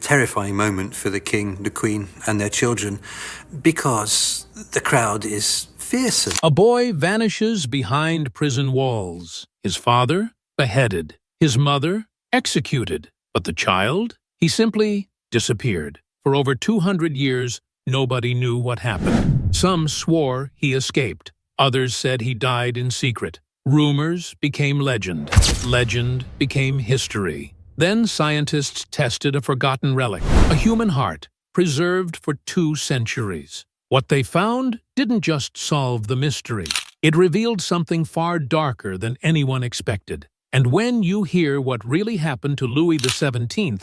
terrifying moment for the king, the queen, and their children, because the crowd is fearsome. A boy vanishes behind prison walls. His father, beheaded. His mother, executed. But the child? He simply disappeared. For over 200 years, nobody knew what happened. Some swore he escaped. Others said he died in secret. Rumors became legend. Legend became history. Then scientists tested a forgotten relic, a human heart, preserved for 2 centuries. What they found didn't just solve the mystery. It revealed something far darker than anyone expected. And when you hear what really happened to Louis XVII,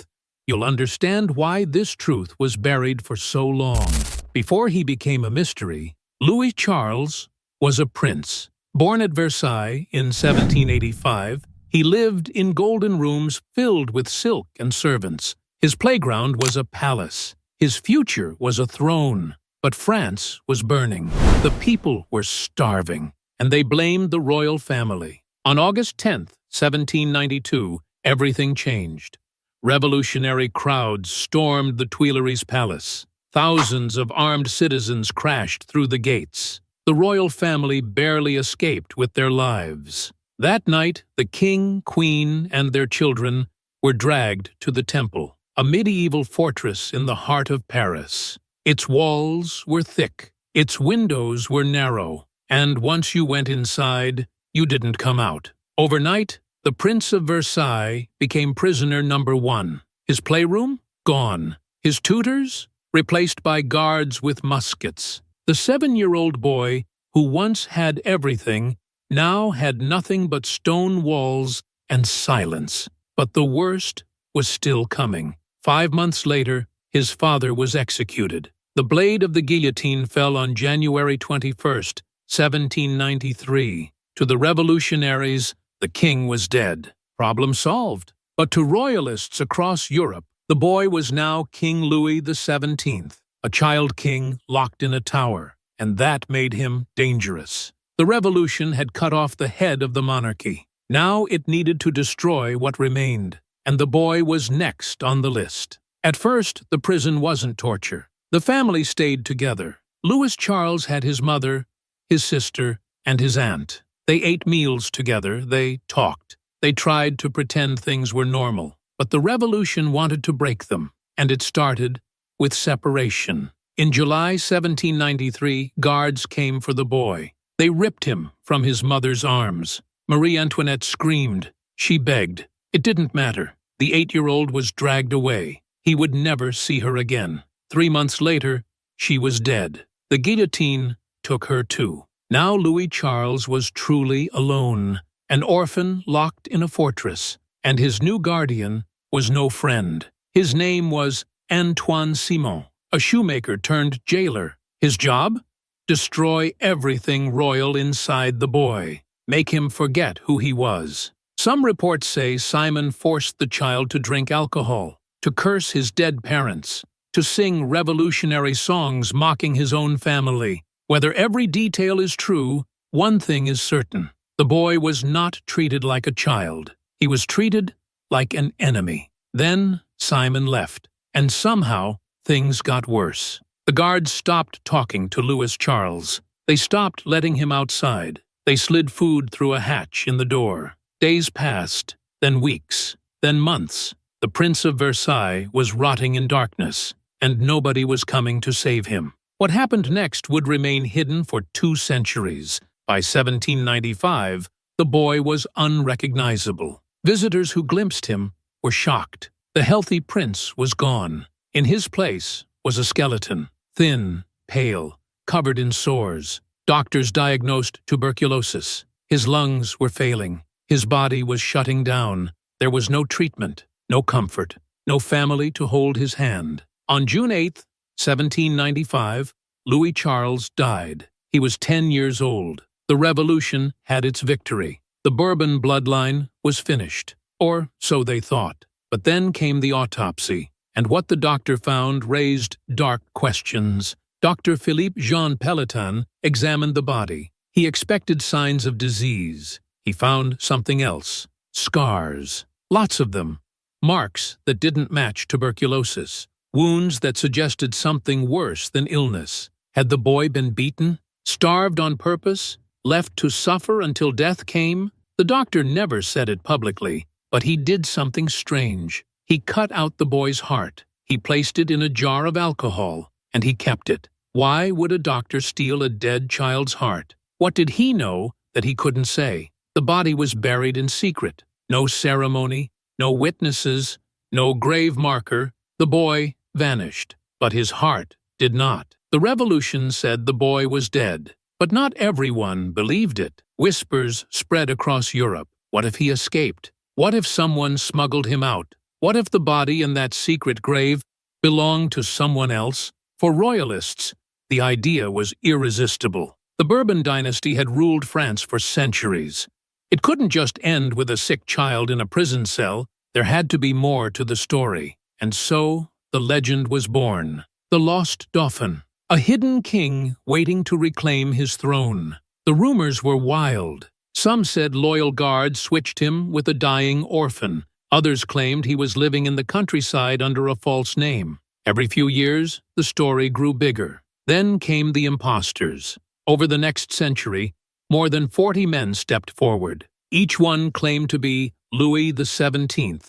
you'll understand why this truth was buried for so long. Before he became a mystery, Louis Charles was a prince. Born at Versailles in 1785, he lived in golden rooms filled with silk and servants. His playground was a palace. His future was a throne. But France was burning. The people were starving, and they blamed the royal family. On August 10th, 1792, everything changed. Revolutionary crowds stormed the Tuileries Palace. Thousands of armed citizens crashed through the gates. The royal family barely escaped with their lives. That night, the king, queen, and their children were dragged to the Temple, a medieval fortress in the heart of Paris. Its walls were thick, its windows were narrow, and once you went inside, you didn't come out. Overnight, the Prince of Versailles became prisoner number 1. His playroom? Gone. His tutors? Replaced by guards with muskets. The 7-year-old boy, who once had everything, now had nothing but stone walls and silence. But the worst was still coming. 5 months later, his father was executed. The blade of the guillotine fell on January 21st, 1793. To the revolutionaries, the king was dead. Problem solved. But to royalists across Europe, the boy was now King Louis XVII, a child king locked in a tower, and that made him dangerous. The revolution had cut off the head of the monarchy. Now it needed to destroy what remained, and the boy was next on the list. At first, the prison wasn't torture. The family stayed together. Louis Charles had his mother, his sister, and his aunt. They ate meals together, they talked. They tried to pretend things were normal. But the revolution wanted to break them, and it started with separation. In July 1793, guards came for the boy. They ripped him from his mother's arms. Marie Antoinette screamed. She begged. It didn't matter. The 8-year-old was dragged away. He would never see her again. 3 months later, she was dead. The guillotine took her too. Now Louis Charles was truly alone, an orphan locked in a fortress, and his new guardian was no friend. His name was Antoine Simon, a shoemaker turned jailer. His job? Destroy everything royal inside the boy. Make him forget who he was. Some reports say Simon forced the child to drink alcohol, to curse his dead parents, to sing revolutionary songs mocking his own family. Whether every detail is true, one thing is certain. The boy was not treated like a child. He was treated like an enemy. Then Simon left, and somehow things got worse. The guards stopped talking to Louis Charles. They stopped letting him outside. They slid food through a hatch in the door. Days passed, then weeks, then months. The Prince of Versailles was rotting in darkness, and nobody was coming to save him. What happened next would remain hidden for 2 centuries. By 1795, the boy was unrecognizable. Visitors who glimpsed him were shocked. The healthy prince was gone. In his place was a skeleton, thin, pale, covered in sores. Doctors diagnosed tuberculosis. His lungs were failing. His body was shutting down. There was no treatment, no comfort, no family to hold his hand. On June 8, 1795, Louis Charles died. He was 10 years old. The revolution had its victory. The Bourbon bloodline was finished, or so they thought. But then came the autopsy, and what the doctor found raised dark questions. Dr. Philippe Jean Pelletan examined the body. He expected signs of disease. He found something else. Scars. Lots of them. marks that didn't match tuberculosis, wounds that suggested something worse than illness. Had the boy been beaten, starved on purpose, left to suffer until death came? The doctor never said it publicly, but he did something strange. He cut out the boy's heart. He placed it in a jar of alcohol, and he kept it. Why would a doctor steal a dead child's heart? What did he know that he couldn't say? The body was buried in secret. No ceremony, no witnesses, no grave marker. The boy vanished, but his heart did not. The revolution said the boy was dead, but not everyone believed it. Whispers spread across Europe. What if he escaped? What if someone smuggled him out? What if the body in that secret grave belonged to someone else? For royalists, the idea was irresistible. The Bourbon dynasty had ruled France for centuries. It couldn't just end with a sick child in a prison cell. There had to be more to the story. And so, the legend was born. The Lost Dauphin, a hidden king waiting to reclaim his throne. The rumors were wild. Some said loyal guards switched him with a dying orphan. Others claimed he was living in the countryside under a false name. Every few years, the story grew bigger. Then came the imposters. Over the next century, more than 40 men stepped forward. Each one claimed to be Louis XVII.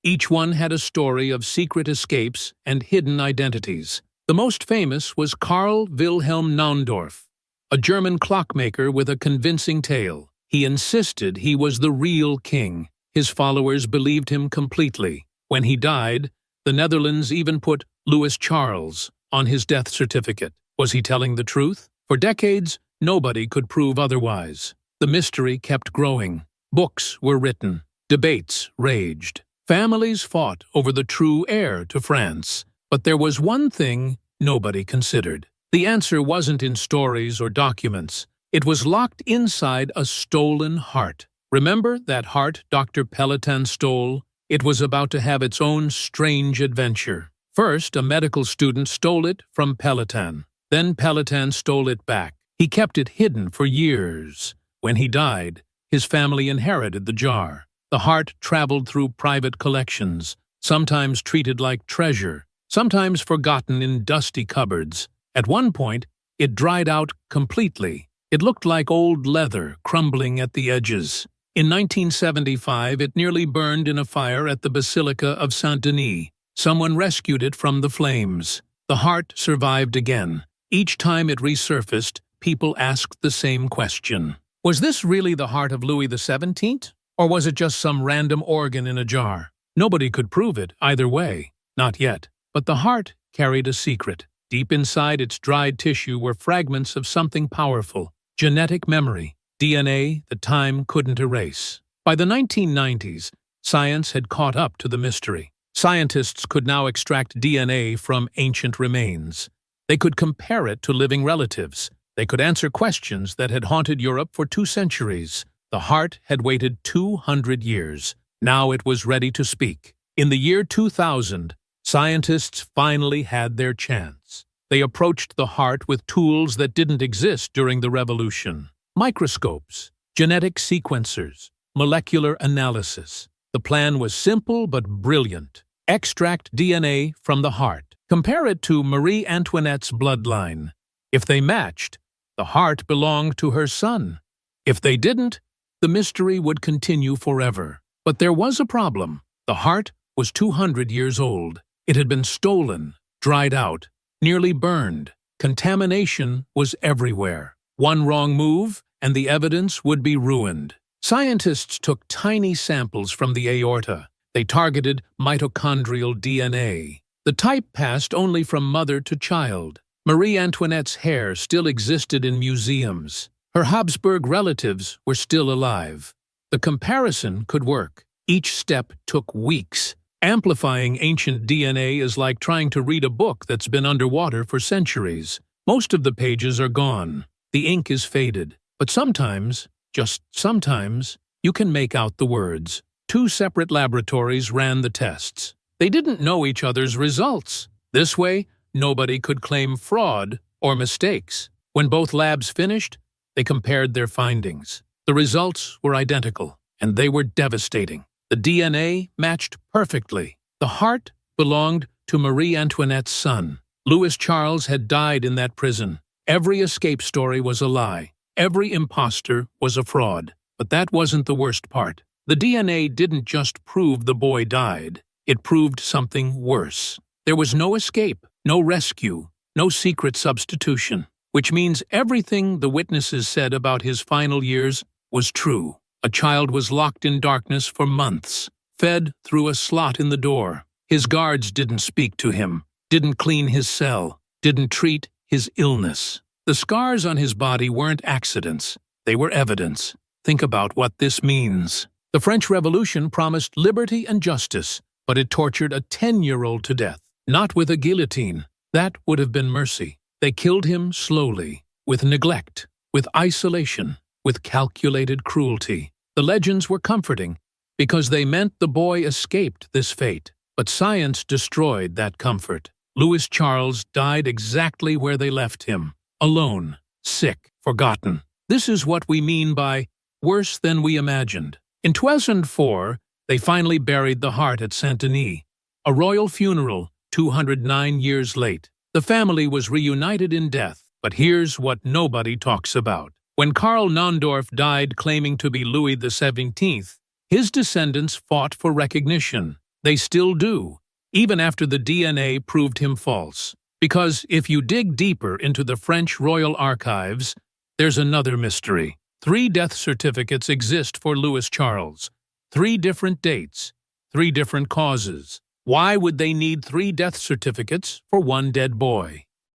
Each one had a story of secret escapes and hidden identities. The most famous was Karl Wilhelm Naundorf, a German clockmaker with a convincing tale. He insisted he was the real king. His followers believed him completely. When he died, the Netherlands even put Louis Charles on his death certificate. Was he telling the truth? For decades, nobody could prove otherwise. The mystery kept growing. Books were written. Debates raged. Families fought over the true heir to France. But there was one thing nobody considered. The answer wasn't in stories or documents. It was locked inside a stolen heart. Remember that heart Dr. Pelletan stole? It was about to have its own strange adventure. First, a medical student stole it from Pelletan. Then Pelletan stole it back. He kept it hidden for years. When he died, his family inherited the jar. The heart traveled through private collections, sometimes treated like treasure, sometimes forgotten in dusty cupboards. At one point, it dried out completely. It looked like old leather crumbling at the edges. In 1975, it nearly burned in a fire at the Basilica of Saint-Denis. Someone rescued it from the flames. The heart survived again. Each time it resurfaced, people asked the same question. Was this really the heart of Louis XVII? Or was it just some random organ in a jar? Nobody could prove it either way. Not yet. But the heart carried a secret. Deep inside its dried tissue were fragments of something powerful. Genetic memory. DNA that time couldn't erase. By the 1990s, science had caught up to the mystery. Scientists could now extract DNA from ancient remains. They could compare it to living relatives. They could answer questions that had haunted Europe for 2 centuries. The heart had waited 200 years. Now it was ready to speak. In the year 2000, scientists finally had their chance. They approached the heart with tools that didn't exist during the revolution. Microscopes, genetic sequencers, molecular analysis. The plan was simple but brilliant. Extract DNA from the heart. Compare it to Marie Antoinette's bloodline. If they matched, the heart belonged to her son. If they didn't, the mystery would continue forever. But there was a problem. The heart was 200 years old. It had been stolen, dried out, nearly burned. Contamination was everywhere. One wrong move, and the evidence would be ruined. Scientists took tiny samples from the aorta. They targeted mitochondrial DNA. The type passed only from mother to child. Marie Antoinette's hair still existed in museums. Her Habsburg relatives were still alive. The comparison could work. Each step took weeks. Amplifying ancient DNA is like trying to read a book that's been underwater for centuries. Most of the pages are gone. The ink is faded. But sometimes, just sometimes, you can make out the words. 2 separate laboratories ran the tests. They didn't know each other's results. This way, nobody could claim fraud or mistakes. When both labs finished, they compared their findings. The results were identical, and they were devastating. The DNA matched perfectly. The heart belonged to Marie Antoinette's son. Louis Charles had died in that prison. Every escape story was a lie. Every imposter was a fraud. But that wasn't the worst part. The DNA didn't just prove the boy died. It proved something worse. There was no escape, no rescue, no secret substitution, which means everything the witnesses said about his final years was true. A child was locked in darkness for months, fed through a slot in the door. His guards didn't speak to him, didn't clean his cell, didn't treat his illness. The scars on his body weren't accidents. They were evidence. Think about what this means. The French Revolution promised liberty and justice, but it tortured a 10-year-old to death. Not with a guillotine. That would have been mercy. They killed him slowly, with neglect, with isolation, with calculated cruelty. The legends were comforting, because they meant the boy escaped this fate. But science destroyed that comfort. Louis Charles died exactly where they left him. Alone, sick, forgotten. This is what we mean by worse than we imagined. In 2004, they finally buried the heart at Saint-Denis. A royal funeral, 209 years late. The family was reunited in death. But here's what nobody talks about. When Karl Naundorf died claiming to be Louis XVII, his descendants fought for recognition. They still do, even after the DNA proved him false. Because if you dig deeper into the French royal archives, there's another mystery. 3 death certificates exist for Louis Charles. 3 different dates, 3 different causes. Why would they need 3 death certificates for one dead boy?